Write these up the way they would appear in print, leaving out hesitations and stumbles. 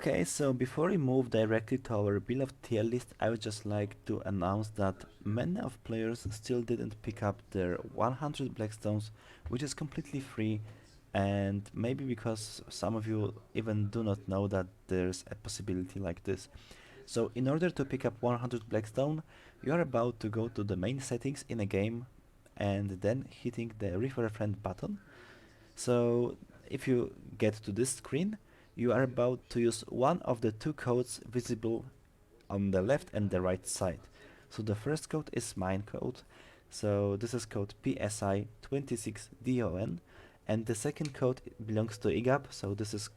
Okay, so before we move directly to our bill of tier list, I would just like to announce that many of players still didn't pick up their 100 Blackstones, which is completely free, and maybe because some of you even do not know that there's a possibility like this. So in order to pick up 100 Blackstone, you are about to go to the main settings in a game and then hitting the refer a friend button. So if you get to this screen, you are about to use one of the two codes visible on the left and the right side. So the first code is mine code. So this is code PSI26DON, and the second code belongs to IGAP. So this is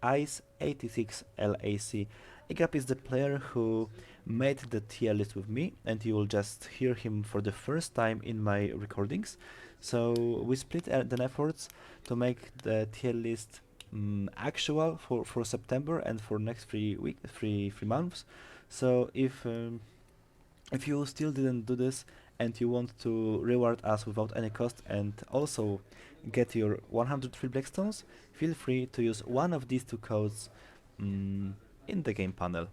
ICE86LAC. IGAP is the player who made the tier list with me, and you will just hear him for the first time in my recordings. So we split the efforts to make the tier list actual for September and for next 3 months. So if you still didn't do this and you want to reward us without any cost and also get your 100 free Blackstones, feel free to use one of these two codes in the game panel.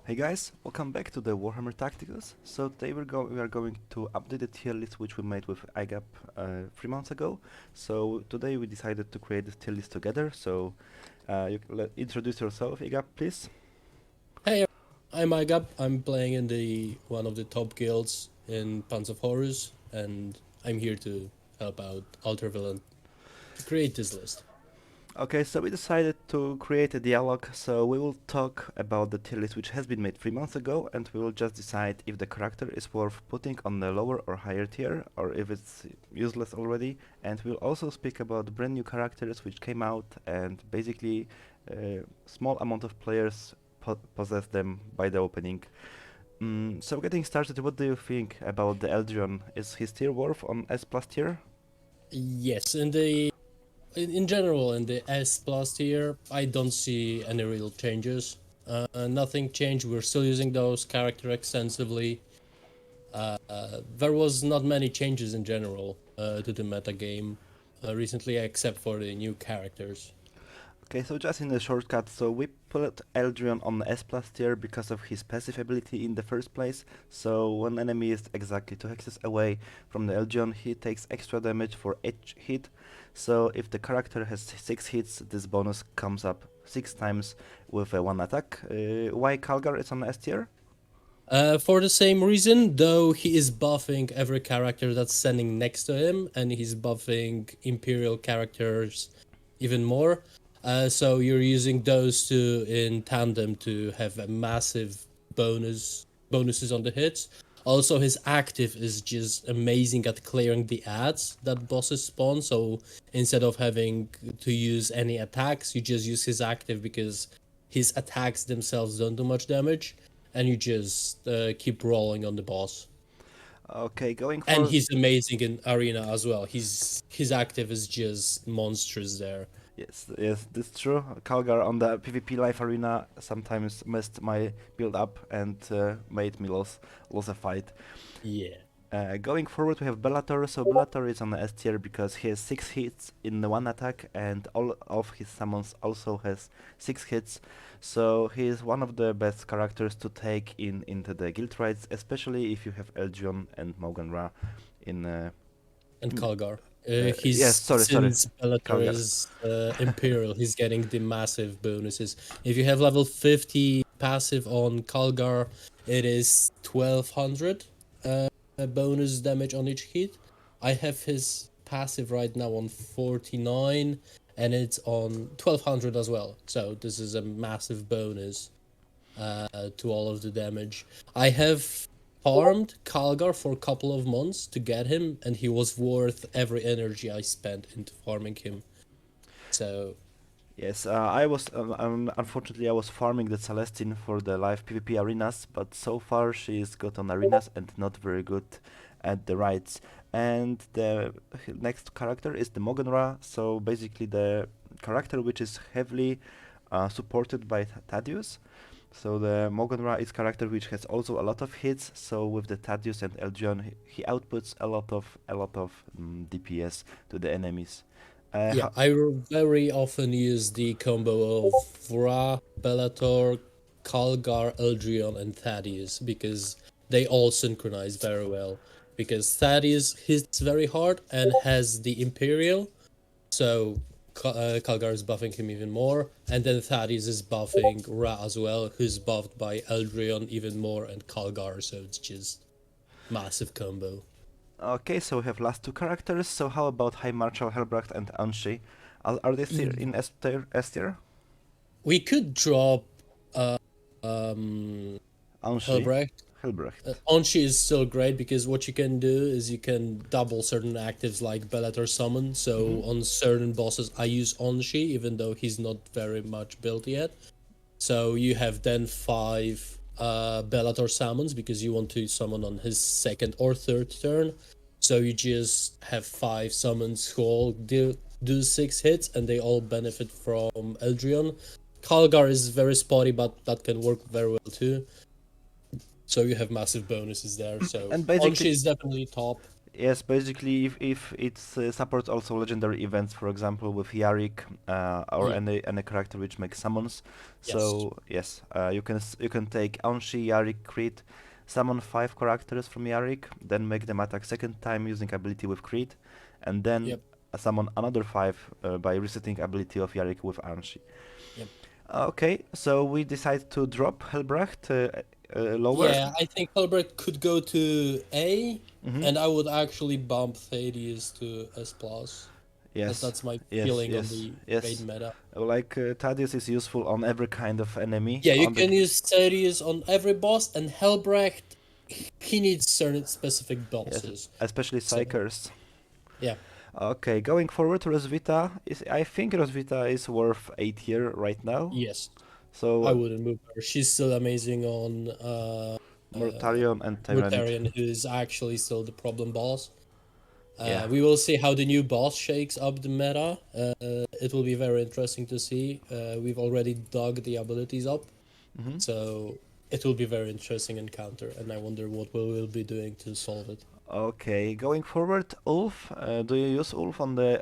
Hey guys, welcome back to the Warhammer Tacticus. So today we are going to update the tier list which we made with IGAP 3 months ago. So today we decided to create this tier list together. So introduce yourself, IGAP, please. Hey, I'm Igap. I'm playing in one of the top guilds in Pants of Horus, and I'm here to help out Ultravillain to create this list. Okay, so we decided to create a dialogue, so we will talk about the tier list which has been made 3 months ago, and we will just decide if the character is worth putting on the lower or higher tier, or if it's useless already, and we'll also speak about brand new characters which came out, and basically small amount of players possess them by the opening. So getting started, what do you think about the Eldrion? Is his tier worth on S plus tier? Yes, in general, in the S plus tier, I don't see any real changes. Nothing changed. We're still using those characters extensively. There was not many changes in general to the meta game recently, except for the new characters. Okay, so just in the shortcut, so we put Eldrion on S plus tier because of his passive ability in the first place. So when enemy is exactly 2 hexes away from the Eldrion, he takes extra damage for each hit. So if the character has 6 hits, this bonus comes up 6 times with one attack. Why Calgar is on S tier? For the same reason, though he is buffing every character that's standing next to him, and he's buffing Imperial characters even more. So you're using those two in tandem to have a massive bonuses on the hits. Also, his active is just amazing at clearing the ads that bosses spawn. So instead of having to use any attacks, you just use his active because his attacks themselves don't do much damage, and you just keep rolling on the boss. Okay, going And for... he's amazing in arena as well. His active is just monstrous there. Yes, that's true. Calgar on the PvP live arena sometimes messed my build up and made me lose a fight. Yeah. Going forward, we have Bellator. So Bellator is on the S tier because he has 6 hits in the one attack, and all of his summons also has 6 hits. So he is one of the best characters to take into the guild raids, especially if you have Eldrion and Mogan Ra in. And Kalgar. Yes, sorry, Since Bellator Calgar. is Imperial, he's getting the massive bonuses. If you have level 50 passive on Kalgar, it is 1200 bonus damage on each hit. I have his passive right now on 49, and it's on 1200 as well. So this is a massive bonus to all of the damage. I have farmed Kalgar for a couple of months to get him, and he was worth every energy I spent into farming him. So Yes, unfortunately I was farming the Celestine for the live PvP arenas, but so far she's good on arenas and not very good at the raids. And the next character is the Mogenra, so basically the character which is heavily supported by Thaddeus. So the Mogenra is character which has also a lot of hits. So with the Thaddeus and Eldrion, he outputs a lot of DPS to the enemies. Yeah, very often use the combo of Ra, Bellator, Kalgar, Eldrion, and Thaddeus because they all synchronize very well. Because Thaddeus hits very hard and has the Imperial, so Kalgar is buffing him even more, and then Thaddeus is buffing Ra as well, who's buffed by Eldrion even more and Kalgar, so it's just massive combo. Okay, so we have last two characters. So how about High Marshal Helbracht and Anshi? Are they still in S tier? We could drop uh, um Anshi, Helbrecht. Helbracht. Onshi is still great because what you can do is you can double certain actives like Bellator Summon. So on certain bosses, I use Onshi even though he's not very much built yet. So you have then 5 Bellator summons because you want to summon on his second or third turn. So you just have 5 summons who all do 6 hits and they all benefit from Eldrion. Kalgar is very spotty, but that can work very well too. So you have massive bonuses there. So And Onshi basically, is definitely top. yes, basically, if it supports also legendary events, for example, with Yarick or Yeah. any character which makes summons. Yes. So yes, you can take Anshi, Yarick, crit, summon 5 characters from Yarick, then make them attack second time using ability with crit, and then Yep. summon another 5 by resetting ability of Yarick with Anshi. Yep. Okay, so we decide to drop Helbracht lower. Yeah, I think Helbrecht could go to A, Mhm. and I would actually bump Thaddeus to S plus. Yes, That's my yes, feeling on yes, the raid yes. meta. Like Thaddeus is useful on every kind of enemy. Yeah, you On the can use Thaddeus on every boss, and Helbrecht, he needs certain specific yes, bosses. especially So Psychers. yeah, Okay, going forward, Rosvita is. I think Rosvita is worth 8 here right now. yes, I So wouldn't move her. She's still amazing on Mortarion and Tyrant. Mortarion, who is actually still the problem boss. Yeah. We will see how the new boss shakes up the meta. It will be very interesting to see. We've already dug the abilities up, Hmm. so it will be very interesting encounter, and I wonder what we will be doing to solve it. Okay, going forward, Ulf. Do you use Ulf on the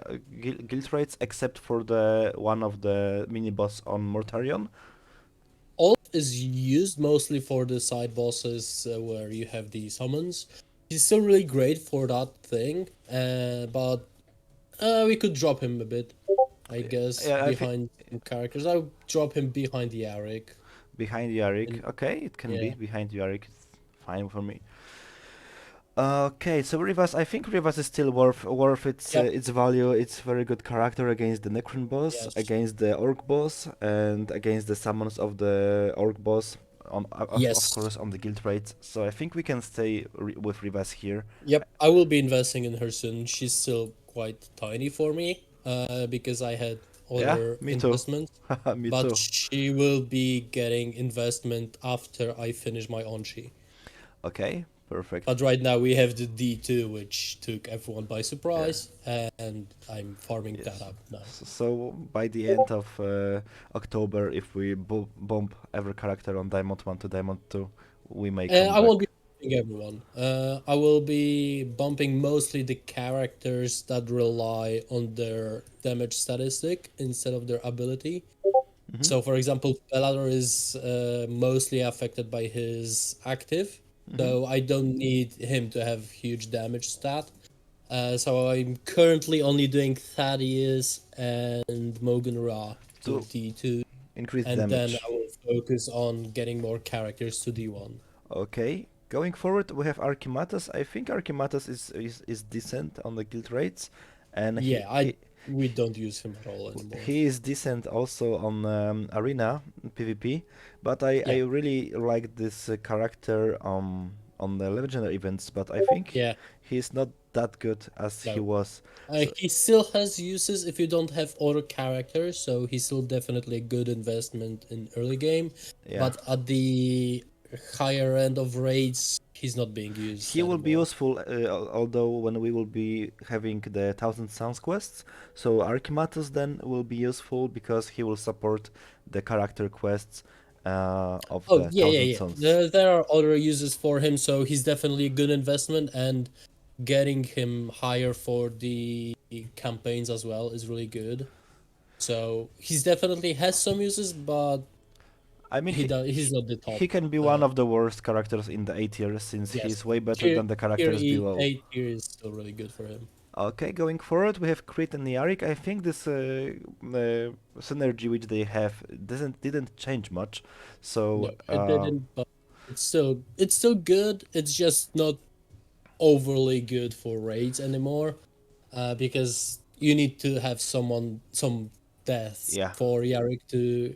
guild raids except for the one of the mini boss on Mortarion? Olaf is used mostly for the side bosses where you have the summons. He's still really great for that thing, but we could drop him a bit, I guess, Yeah, I think behind some characters. I would drop him behind the Yarick. behind Yarick. And Okay, it can be yeah, behind Yarick. It's fine for me. Okay, so Rivas, I think Rivas is still worth yep, its value. It's very good character against the Necron boss, yes, against the Orc boss, and against the summons of the Orc boss. Of yes. course on the guild raids. So I think we can stay with Rivas here. Yep, I will be investing in her soon. She's still quite tiny for me, because I had Yeah, other me too. investments, Me but too. she will be getting investment after I finish my onshi. Okay, perfect. But right now we have the D2, which took everyone by Yeah. surprise, and I'm farming that Yes. up now. So by the end of October, if we bump every character on Diamond 1 to Diamond 2, we may come I won't back. be bumping everyone. I will be bumping mostly the characters that rely on their damage statistic instead of their ability. Hmm. So, for example, Bellator is mostly affected by his active, Hmm. so I don't need him to have huge damage stat. So I'm currently only doing Thaddeus and Mogan Ra to To D2, increase and then damage. I will focus on getting more characters to D1. Okay. Going forward, we have Archimatus. I think Archimatus is decent on the guild rates, and Yeah, I we don't use him at all anymore. he is decent also on arena PvP. But I Yeah, really like this character on the legendary events. But I think yeah, he's not that good as he no. was. So He still has uses if you don't have other characters, so he's still definitely a good investment in early game. yeah. But at the higher end of raids, he's not being used He will be anymore. useful, although when we will be having the Thousand Suns quests. So Archimatus then will be useful because he will support the character quests of Oh, the yeah, yeah, Thousand yeah. Suns. There are other uses for him, so he's definitely a good investment, and getting him higher for the campaigns as well is really good. So he's definitely has some uses, but I mean, he's not the top. he can be one of the worst characters in the A tier since Yes, he's way better than the tier characters E below. A tier is still really good for him. Okay, going forward, we have Crit and Yarick. I think this synergy which they have didn't change much. So No, it didn't, but it's still good. It's just not overly good for raids anymore, because you need to have some deaths yeah, for Yarick to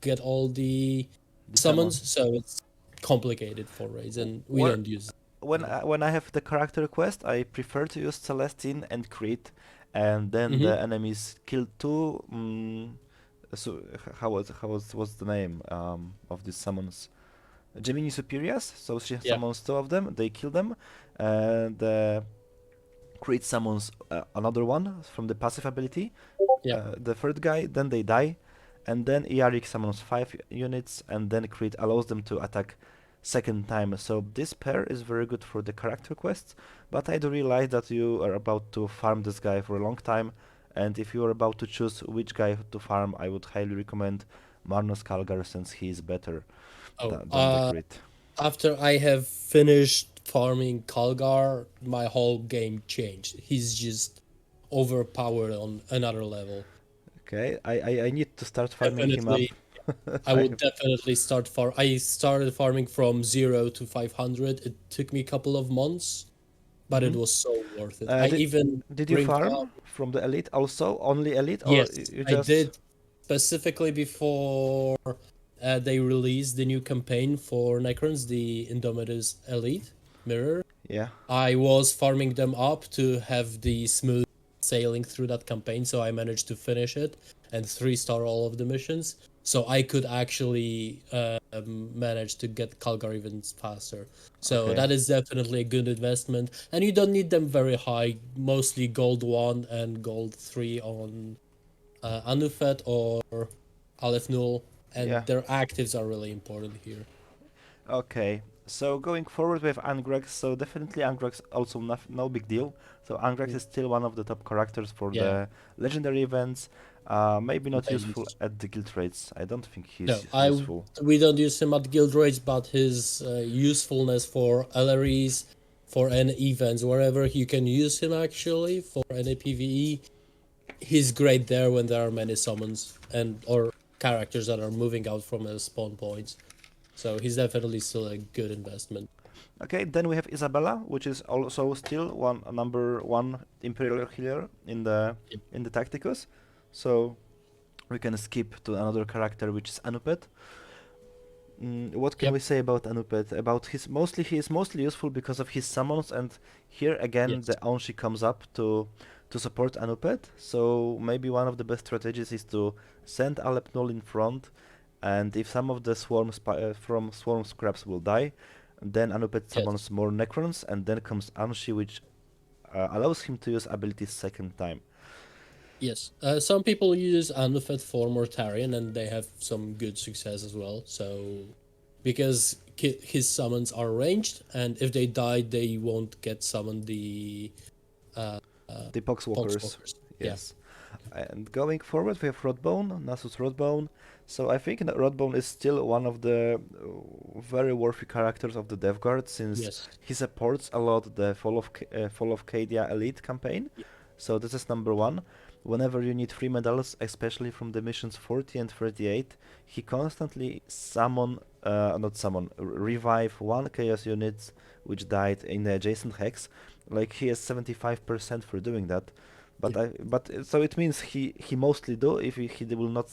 get all the the summons, summons. so it's complicated for raids, and we Where don't use it. when I have the character quest, I prefer to use Celestine and Crit, and then Mm-hmm. the enemies kill two. So what's the name of these summons? Gemini Superiors. So she Yeah, summons two of them. They kill them, and Crit summons another one from the passive ability. yeah, The third guy, then they die, and then Iarik summons 5 units, and then Crit allows them to attack second time. So this pair is very good for the character quests, but I do realize that you are about to farm this guy for a long time, and if you are about to choose which guy to farm, I would highly recommend Marnos Kalgar since he is better oh, than the Crit. after I have finished farming Kalgar, my whole game changed. He's just overpowered on another level. Okay, I need to start farming him up. Definitely, I would definitely start farm. I started farming from 0 to 500. It took me a couple of months, but it Mhm. was so worth it. I Did even did you bring up. farm from the elite also? Only elite, or Yes, you I just? did specifically before they released the new campaign for Necrons, the Indomitus Elite Mirror. Yeah. I was farming them up to have the smooth sailing through that campaign, so I managed to finish it and 3-star all of the missions. So I could actually manage to get Calgar even faster. So Okay. that is definitely a good investment, and you don't need them very high. Mostly gold 1 and gold 3 on Anufet or Aleph Null, Yeah. and their actives are really important here. Okay. So going forward with Angrax, so definitely Angrax also no big deal. So Angrax Mm. is still one of the top characters for Yeah, the legendary events. Maybe not I useful use. at the guild raids. I don't think No, he's useful. we don't use him at guild raids, but his usefulness for LREs, for any events, wherever you can use him actually for any PvE, he's great there when there are many summons and or characters that are moving out from a spawn points. So he's definitely still a good investment. Okay, then we have Isabella, which is also still one number one Imperial healer Yep. in the Tacticus. So we can skip to another character, which is Anupet. What can Yep. we say about Anupet? About he is mostly useful because of his summons, and here again Yes. the Onshi comes up to support Anupet. So maybe one of the best strategies is to send Alepnol in front, and if some of the from swarm scraps will die, then Anupet Yes. summons more Necrons, and then comes Anshi, which allows him to use abilities second time. Yes. Some people use Anufet for Mortarion and they have some good success as well. So, because his summons are ranged, and if they die, they won't get summoned the uh, The Poxwalkers, Poxwalkers. Yeah. yes. And going forward, we have Rodbone, Nasus Rodbone. So I think that Rodbone is still one of the very worthy characters of the Death Guard since Yes. he supports a lot the Fall of Cadia Elite campaign. Yeah. So this is number one. Whenever you need 3 medals, especially from the missions 40 and 38, he constantly not summon, revive one Chaos unit which died in the adjacent hex. Like he has 75% for doing that. Yeah. So it means he mostly do. If he will not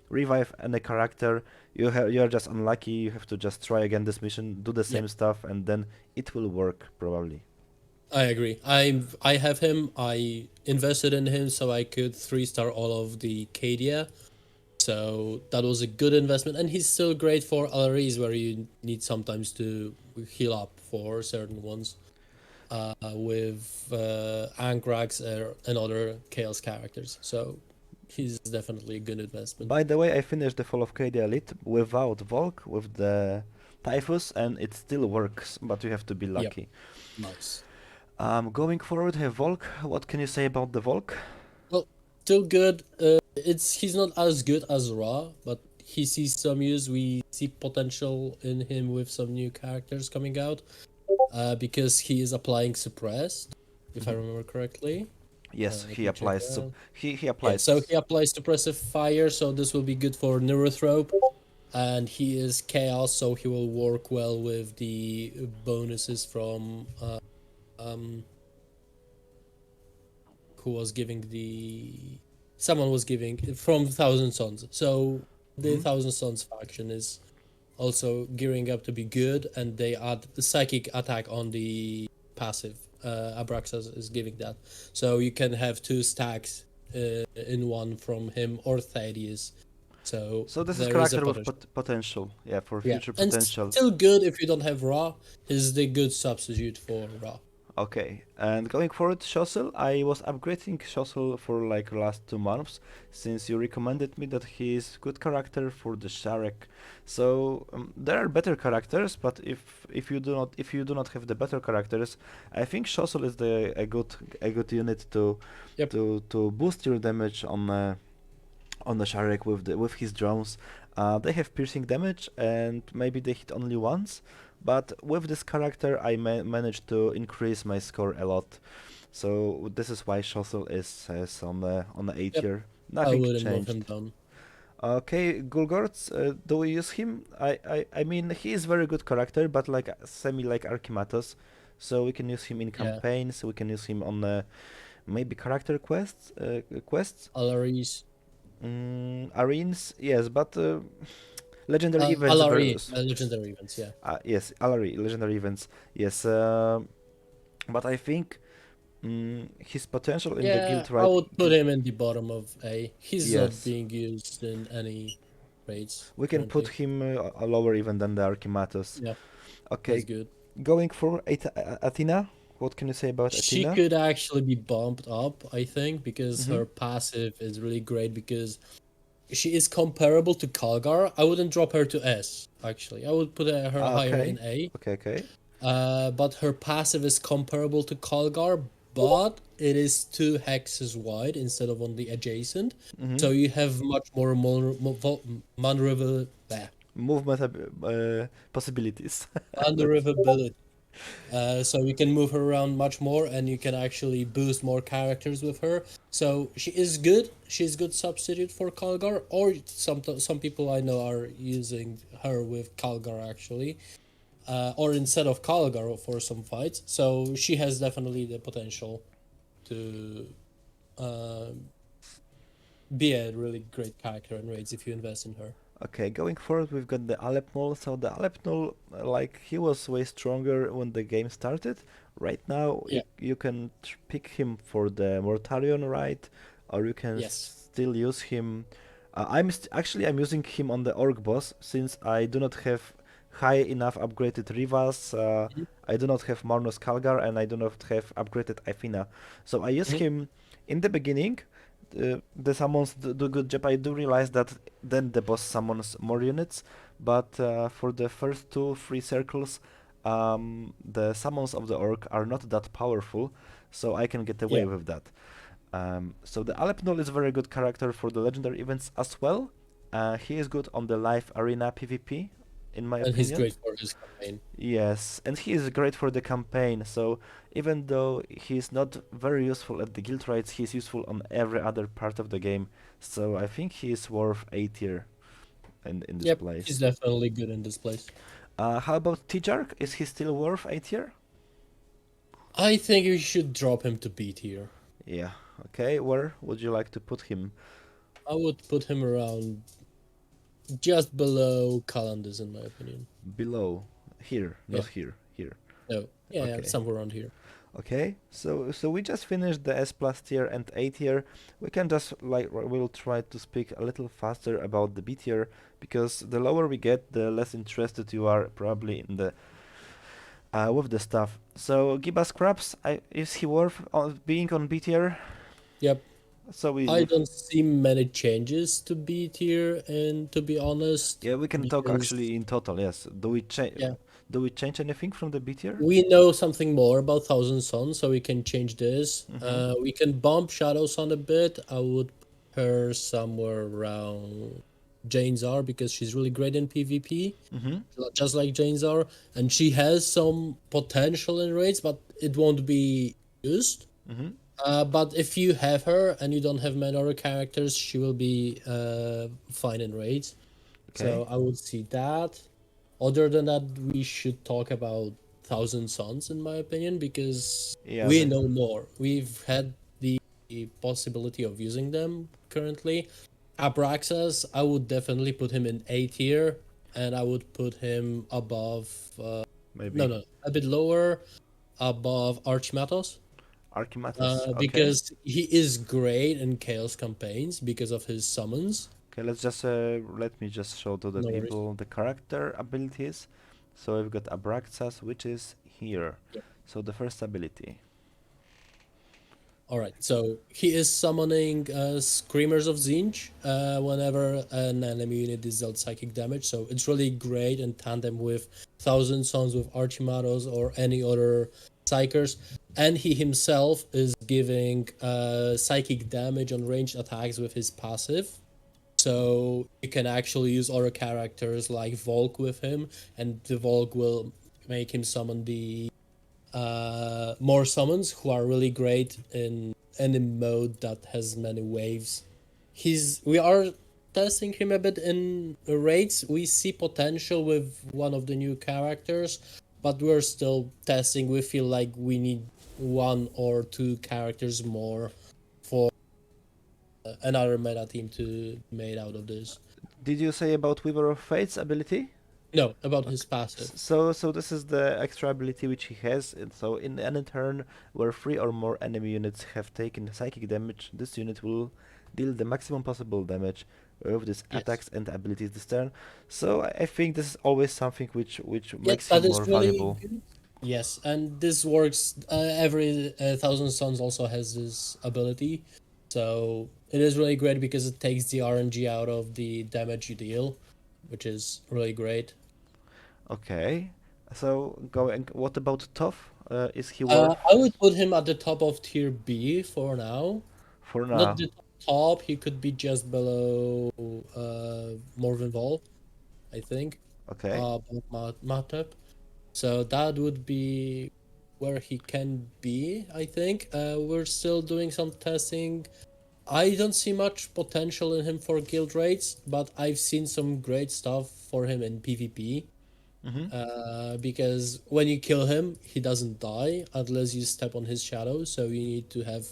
revive any character, you are just unlucky. You have to just try again this mission, do the Yeah. same stuff, and then it will work probably. I agree. I have him. I invested in him so I could 3-star all of the Cadia. So that was a good investment, and he's still great for LREs where you need sometimes to heal up for certain ones. With Angrax and other Chaos characters. So he's definitely a good investment. By the way, I finished the Fall of Cadia Elite without Volk with the Typhus, and it still works, but you have to be Yep, lucky. nice. Going forward, have Volk. What can you say about the Volk? Well, still good. He's not as good as Ra, but he sees some use. We see potential in him with some new characters coming out. Because he is applying suppressed, if I Mhm. remember correctly. Yes, Let he me check applies. that. He Yeah, so applies. he applies suppressive fire, so this will be good for Neurothrope. And he is chaos, so he will work well with the bonuses from um who was giving the someone was giving from Thousand Sons. So the Mhm. Thousand Sons faction is also gearing up to be good, and they add the psychic attack on the passive. Abraxas is giving that, so you can have two stacks in one from him or Thaddeus. So So this is there is a character with potential. potential. Yeah, for Yeah, future and potential. still good if you don't have Raw. Is the good substitute for Raw. Okay, and going forward, Shossel, I was upgrading Shossel for like last 2 months since you recommended me that he is good character for the Sharek. So there are better characters, but if you do not have the better characters, I think Shossel is a good unit Yep. to boost your damage on the Sharek with his drones. They have piercing damage and maybe they hit only once, but with this character I managed to increase my score a lot. So this is why Shossel is on the A Yep. tier. I Nothing wouldn't move him changed. down. Okay, Gulgorts, do we use him? I mean he is very good character, but like semi like Archimatos, so we can use him in Yeah. campaigns. We can use him on maybe character quests. Alaris. Arenes, yes, but legendary events Alari. versus Legendary events. Yeah. yes, Alary legendary events, yes. But I think his potential in the Yeah, guild I right. would put him in the bottom of A. He's not Yes, being used in any raids we can put currently. him a lower even than the Archimatos. Yeah, that's Okay, good. going for Athena. What can you say about She Athena? could actually be bumped up, I think, because Mm-hmm. her passive is really great because she is comparable to Kalgar. I wouldn't drop her to S, actually. I would put her higher Okay, in A. okay. But her passive is comparable to Kalgar, but it is 2 hexes wide instead of only adjacent. Mm-hmm. So you have much more Movement possibilities. maneuverability. So you can move her around much more, and you can actually boost more characters with her. So she is good. She's good substitute for Kalgar, or some people I know are using her with Kalgar actually, or instead of Kalgar for some fights. So she has definitely the potential to uh, be a really great character in raids if you invest in her. Okay, going forward, we've got the Alepnol. So the Alepnol, like he was way stronger when the game started. Right now, Yeah. you can pick him for the Mortarion, right? Or you can Yes. still use him. Actually I'm using him on the Orc boss since I do not have high enough upgraded Rivas. Mhm. I do not have Marnos Kalgar and I do not have upgraded Athena. So I use Mhm. him in the beginning. The summons do good job. I do realize that then the boss summons more units, but for the first 2 3 circles, the summons of the orc are not that powerful, so I can get away Yeah, with that. So the Alepnol is a very good character for the legendary events as well. He is good on the live arena PvP, in my and he's opinion. great for his campaign. Yes, and he is great for the campaign. So even though he's not very useful at the guild raids, he's useful on every other part of the game. So I think he is worth A tier in this Yep, he's place. definitely good in this place. How about Tijark? Is he still worth A tier? I think you should drop him to B tier. Yeah. Okay. Where would you like to put him? I would put him around just below Calandus, in my opinion. Below. Here, Yeah, not here. Here. no, yeah, Okay. somewhere around here. Okay, so we just finished the S plus tier and A tier. We can just we'll try to speak a little faster about the B tier because the lower we get, the less interested you are probably in the with the stuff. So Giba Scraps, is he worth being on B tier? Yep, So I don't see many changes to B tier, and to be honest, yeah, we can talk because actually in total. Yes, yeah, Do we change anything from the B tier? We know something more about Thousand Sons, so we can change this. Mm-hmm. We can bump Shadow Sun a bit. I would put her somewhere around Jane's R because she's really great in PvP, Mm-hmm. just like Jane's R, and she has some potential in raids, but it won't be used. Mm-hmm. But if you have her and you don't have many other characters, she will be fine in raids. Okay. So I would see that. Other than that, we should talk about Thousand Sons, in my opinion, because Yeah. we know more. We've had the possibility of using them currently. Abraxas, I would definitely put him in A tier, and I would put him above. No, Maybe no, a bit lower, above Archimatos. Archimatus. Okay. Because he is great in chaos campaigns because of his summons. Okay. Let's just let me just show to the No worries. people the character abilities. So we've got Abraxas, which is here. Yeah. So the first ability. All right, so he is summoning Screamers of Zinj whenever an enemy unit is dealt psychic damage. So it's really great in tandem with Thousand Sons, with Archimatos, or any other psychers. And he himself is giving psychic damage on ranged attacks with his passive. So you can actually use other characters like Volk with him, and the Volk will make him summon the more summons who are really great in any mode that has many waves. We are testing him a bit in raids. We see potential with one of the new characters, but we're still testing. We feel like we need one or two characters more for another meta team to be made out of this. Did you say about Weaver of Fates ability? No, about Okay. his passive. So this is the extra ability which he has. And so in any turn where three or more enemy units have taken psychic damage, this unit will deal the maximum possible damage with these Yes. attacks and abilities this turn. So I think this is always something which Yeah, makes that him is more really valuable. good. Yes, and this works. Every Thousand Suns also has this ability, so it is really great because it takes the RNG out of the damage you deal, which is really great. Okay. So going. What about Toph? Is he worth I would put him at the top of tier B for now. for Not now? the top. He could be just below Morvenn Vol, I think. Okay. Matip. So that would be where he can be, I think. We're still doing some testing. I don't see much potential in him for guild raids, but I've seen some great stuff for him in PvP. Because when you kill him, he doesn't die unless you step on his shadow, so you need to have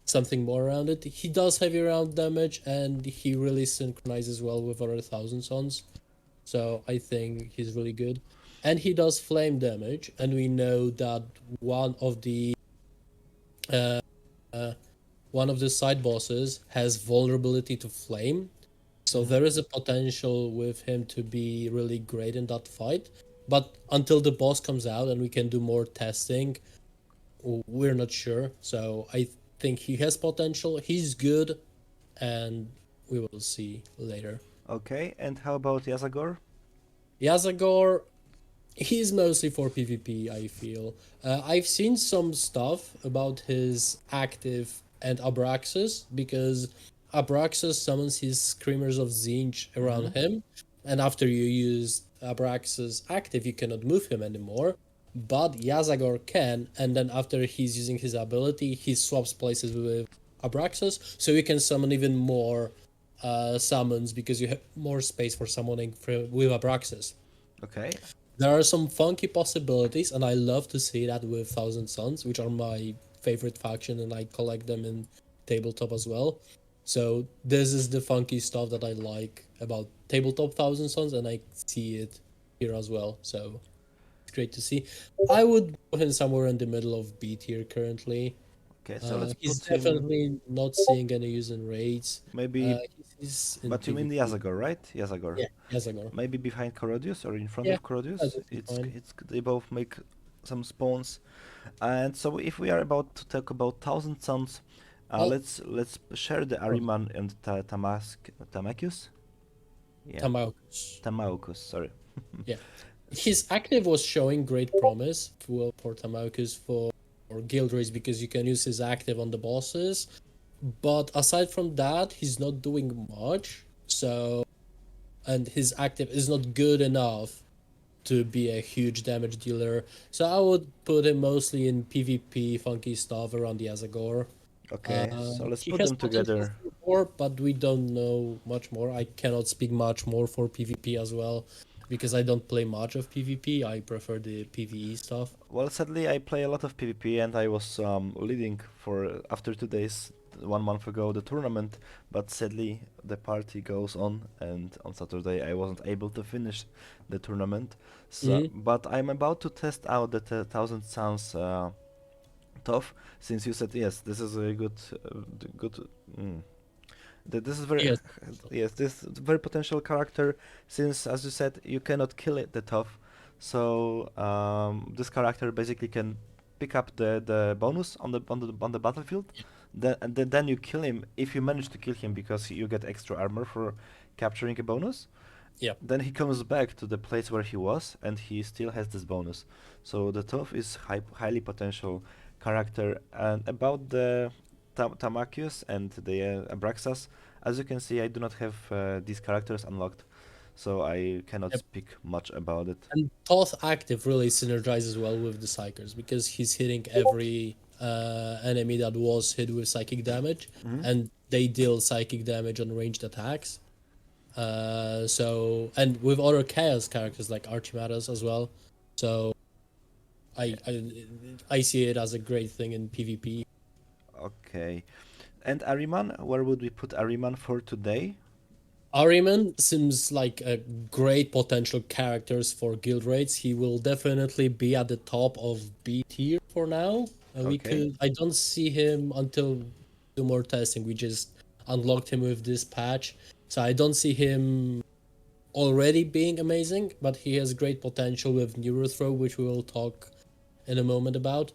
something more around it. He does heavy round damage, and he really synchronizes well with other Thousand Sons. So I think he's really good. And he does flame damage, and we know that one of the uh, uh, one of the side bosses has vulnerability to flame. So there is a potential with him to be really great in that fight. But until the boss comes out and we can do more testing, we're not sure. So I think he has potential. He's good, and we will see later. Okay. And how about Yazagor? Yazagor, he's mostly for PvP, I feel. I've seen some stuff about his active and Abraxas, because Abraxas summons his Screamers of Zinj around him, and after you use Abraxas active, you cannot move him anymore. But Yazagor can, and then after he's using his ability, he swaps places with Abraxas, so you can summon even more summons because you have more space for summoning with Abraxas. Okay. There are some funky possibilities, and I love to see that with Thousand Sons, which are my favorite faction, and I collect them in tabletop as well. So this is the funky stuff that I like about tabletop Thousand Sons, and I see it here as well. So it's great to see. I would put him somewhere in the middle of B tier currently. Okay. So let's He's put him definitely not seeing any use in raids. maybe. He's in But you mean PvP. Yazagor, right? Yazagor. Yeah, Yazagor. Maybe behind Corodius or in front Yeah, of that Corodius. would be fine. They both make some spawns. And so if we are about to talk about Thousand Sons, Well, let's share the Ariman and Tamacus. Yeah, Tamaukus. Tamaukus. Sorry. Yeah. His active was showing great promise for Tamakus for guild race because you can use his active on the bosses. But aside from that, he's not doing much. So, and his active is not good enough to be a huge damage dealer. So I would put him mostly in PvP funky stuff around the Azagor. Okay, so let's He put has them potential together. for more, but we don't know much more. I cannot speak much more for PvP as well because I don't play much of PvP. I prefer the PvE stuff. Well, sadly, I play a lot of PvP, and I was leading for after 2 days, 1 month ago, the tournament. But sadly, the party goes on, and on Saturday I wasn't able to finish the tournament. So, Hmm. but I'm about to test out the Thousand Sounds tough, since you said yes, this is a good. Mm, this is very Yes. yes, this is very potential character, since as you said you cannot kill it the tough, so this character basically can pick up the bonus on the battlefield, then you kill him if you manage to kill him because you get extra armor for capturing a bonus. Yeah. Then he comes back to the place where he was and he still has this bonus. So the tough is highly potential character. And about the Tamakius and the Abraxas, as you can see, I do not have these characters unlocked, so I cannot Yep. speak much about it. And Thoth active really synergizes well with the Psychers because he's hitting every enemy that was hit with psychic damage, Hmm. and they deal psychic damage on ranged attacks. So and with other chaos characters like Archimedes as well. So I I I see it as a great thing in PvP. Okay. And Ariman, where would we put Ariman for today? Ahriman seems like a great potential characters for guild raids. He will definitely be at the top of B tier for now. We Okay. could. I don't see him until do more testing. We just unlocked him with this patch, so I don't see him already being amazing. But he has great potential with Neurothrow, which we will talk in a moment about.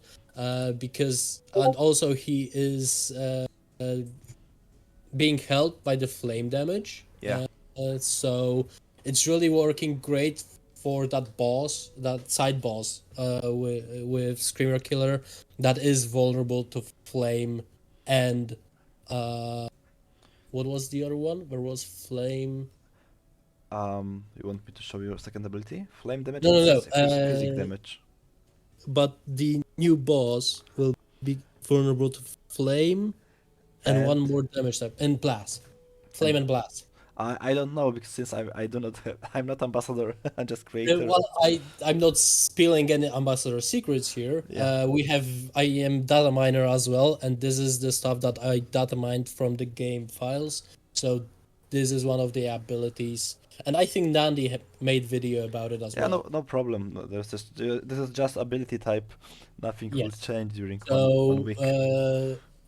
Because and also he is uh, being helped by the flame damage. Yeah. So it's really working great for that boss, that side boss, with Screamer Killer that is vulnerable to flame and uh, what was the other one? There was flame. You want me to show you second ability? Flame damage No, and no, no. physic damage. But the new boss will be vulnerable to flame and one And more damage type and blast, flame and and blast. I don't know because since I do not have, I'm not ambassador, I'm just creator. Well, I'm not spilling any ambassador secrets here. Yeah. I am data miner as well, and this is the stuff that I data mined from the game files. So this is one of the abilities, and I think Nandi made video about it as Yeah, well. no problem. No, there's just this is just ability type. Nothing will Yes. change during one So week.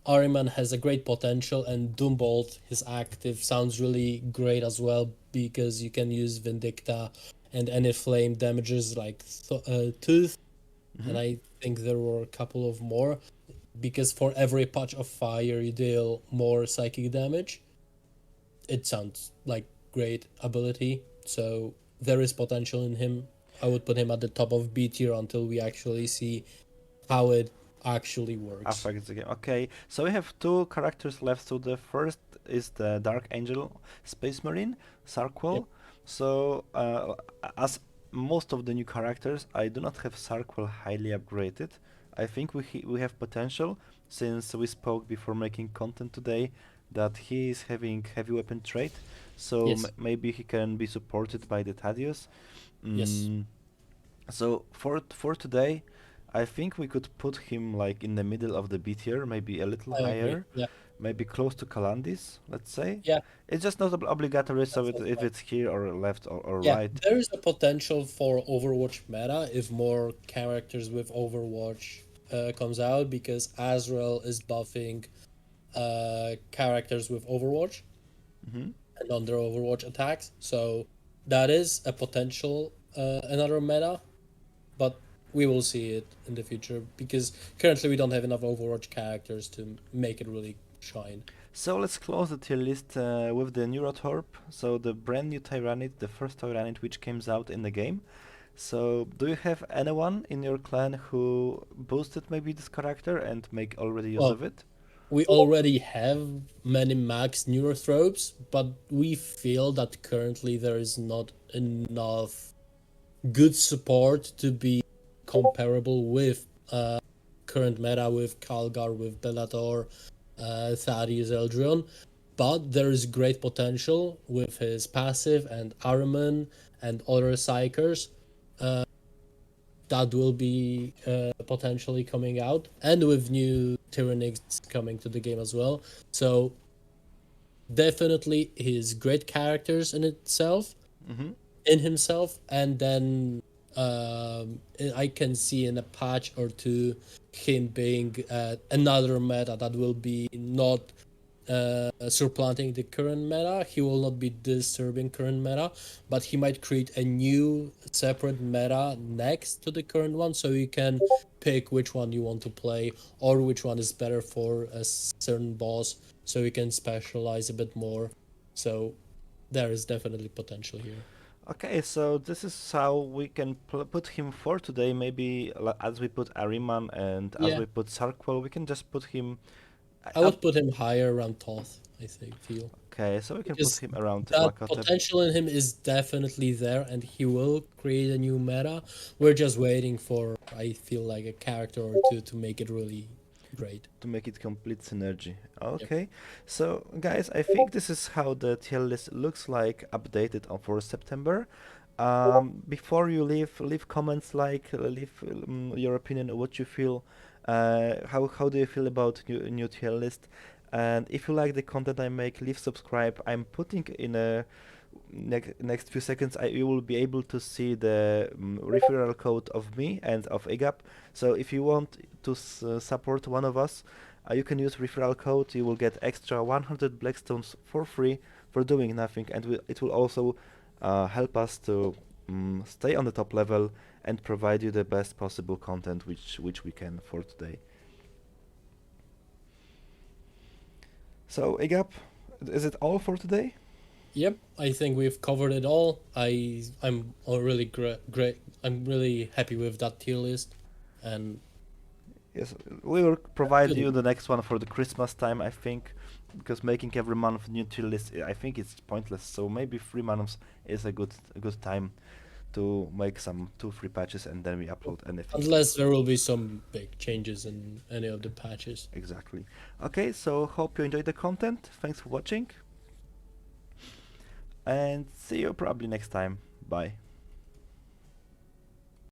Ahriman has a great potential, and Doombolt, his active, sounds really great as well because you can use Vindicta and any flame damages like Tooth, Hmm. and I think there were a couple of more because for every patch of fire you deal more psychic damage. It sounds like great ability, so there is potential in him. I would put him at the top of B tier until we actually see how it actually works. Affects the game. Okay, so we have two characters left. So the first is the Dark Angel Space Marine, Yep. Sarquel. So as most of the new characters, I do not have Sarquel highly upgraded. I think we have potential since we spoke before making content today that he is having heavy weapon trait. So Yes. maybe he can be supported by the Thaddeus. Yes. Mm, so for today, I think we could put him like in the middle of the B tier, maybe a little I agree. higher, Yeah. maybe close to Calandis, let's say. Yeah. It's just not obligatory, That so sounds if fine. it's here or left or Yeah. right. There is a potential for Overwatch meta if more characters with Overwatch comes out because Azrael is buffing characters with Overwatch Hmm. and on their Overwatch attacks. So that is a potential another meta, but we will see it in the future because currently we don't have enough Overwatch characters to make it really shine. So let's close the tier list with the Neurotorp. So the brand new Tyrannid, the first Tyrannid which comes out in the game. So, do you have anyone in your clan who boosted maybe this character and make already use Well, of it? we already have many max neurothropes, but we feel that currently there is not enough good support to be comparable with current meta with Calgar, with Bellator, Thaddeus Eldrion. But there is great potential with his passive and Ahriman and other Psychers that will be potentially coming out, and with new Tyrannics coming to the game as well. So definitely his great characters in itself, Mm-hmm. in himself, and then I can see in a patch or two him being another meta that will be not supplanting the current meta. He will not be disturbing current meta, but he might create a new separate meta next to the current one, so you can pick which one you want to play or which one is better for a certain boss, so you can specialize a bit more. So there is definitely potential here. Okay, so this is how we can put him for today. Maybe as we put Ariman and as Yeah, we put Sarkwell, we can just put him I up. would put him higher around Toth, I think, feel. Okay, so we can put Because him around that Lakotep. potential in him is definitely there and he will create a new meta. We're just waiting for, I feel like, a character or two to make it really great. To make it complete synergy. Yep. Okay, so guys, I think this is how the tier list looks like updated for September. Before you leave comments, like leave your opinion of what you feel. How do you feel about new tier list? And if you like the content I make, leave subscribe. I'm putting in a next few seconds. You will be able to see the referral code of me and of IGAP. So if you want to support one of us, you can use referral code. You will get extra 100 Blackstones for free for doing nothing, and it will also help us to stay on the top level and provide you the best possible content which we can for today. So IGAP, is it all for today? Yep, I think we've covered it all. I'm really great. I'm really happy with that tier list, and Yes, we will provide good. you the next one for the Christmas time, I think, because making every month new tier list, I think it's pointless. So maybe 3 months is a good time to make some 2-3 patches and then we upload anything. Unless there will be some big changes in any of the patches. Exactly. Okay, so hope you enjoyed the content. Thanks for watching, and see you probably next time. Bye.